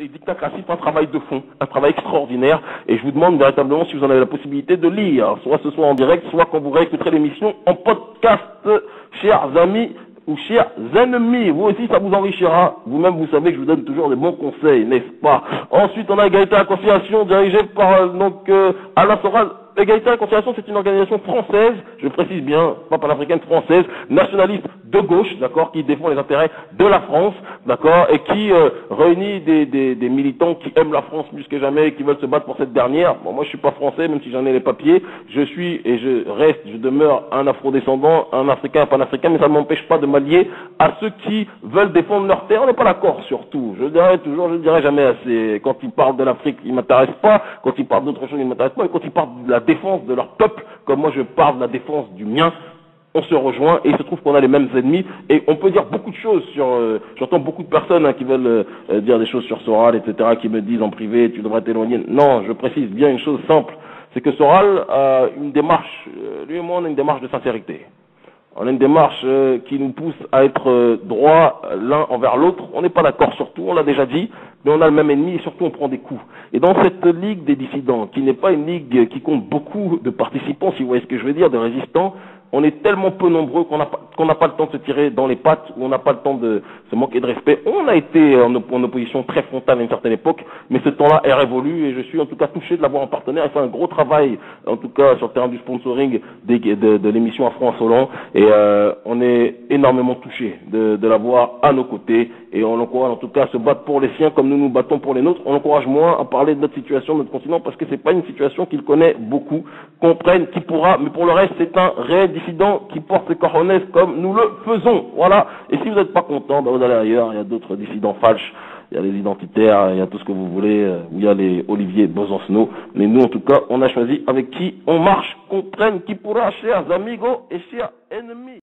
et Dictacratie fait un travail de fond, un travail extraordinaire, et je vous demande véritablement si vous en avez la possibilité de lire, soit ce soir en direct, soit quand vous réécouterez l'émission en podcast, chers amis ou chers ennemis. Vous aussi, ça vous enrichira. Vous-même, vous savez que je vous donne toujours des bons conseils, n'est-ce pas? Ensuite, on a Égalité à la Conciliation, dirigée par Alain Soral. Égalité à la Conciliation, c'est une organisation française, je précise bien, pas panafricaine, française, nationaliste de gauche, d'accord, qui défend les intérêts de la France, d'accord, et qui réunit des militants qui aiment la France plus que jamais et qui veulent se battre pour cette dernière. Bon, moi je suis pas français, même si j'en ai les papiers, je suis et je demeure un afrodescendant, un africain, un panafricain, mais ça ne m'empêche pas de m'allier à ceux qui veulent défendre leur terre. On n'est pas d'accord sur tout. Je dirais toujours, je ne dirai jamais assez. Quand ils parlent de l'Afrique, ils m'intéressent pas. Quand ils parlent d'autres choses, ils m'intéressent pas. Et quand ils parlent de la défense de leur peuple, comme moi je parle de la défense du mien, on se rejoint et il se trouve qu'on a les mêmes ennemis et on peut dire beaucoup de choses sur j'entends beaucoup de personnes qui veulent dire des choses sur Soral, etc., qui me disent en privé tu devrais t'éloigner. Non, je précise bien une chose simple, c'est que Soral a une démarche, lui et moi on a une démarche de sincérité. On a une démarche qui nous pousse à être droit l'un envers l'autre. On n'est pas d'accord sur tout, on l'a déjà dit, mais on a le même ennemi et surtout on prend des coups. Et dans cette ligue des dissidents, qui n'est pas une ligue qui compte beaucoup de participants, si vous voyez ce que je veux dire, de résistants, on est tellement peu nombreux qu'on n'a pas le temps de se tirer dans les pattes, ou on n'a pas le temps de se manquer de respect. On a été en opposition très frontale à une certaine époque, mais ce temps-là est révolu et je suis en tout cas touché de l'avoir en partenaire. Il fait un gros travail, en tout cas sur le terrain du sponsoring de l'émission Afro Insolent, et on est énormément touché de l'avoir à nos côtés et on l'encourage en tout cas à se battre pour les siens comme nous nous battons pour les nôtres. On l'encourage moins à parler de notre situation, de notre continent, parce que c'est pas une situation qu'il connaît beaucoup, comprenne, qui pourra, mais pour le reste c'est un réel dissident qui porte ses cojones comme nous le faisons. Voilà. Et si vous n'êtes pas content, ben vous allez ailleurs, il y a d'autres dissidents falches, il y a les identitaires, il y a tout ce que vous voulez, où il y a les Olivier Besancenot, mais nous en tout cas on a choisi avec qui on marche, comprenne, qui pourra, chers amigos et chers ennemis.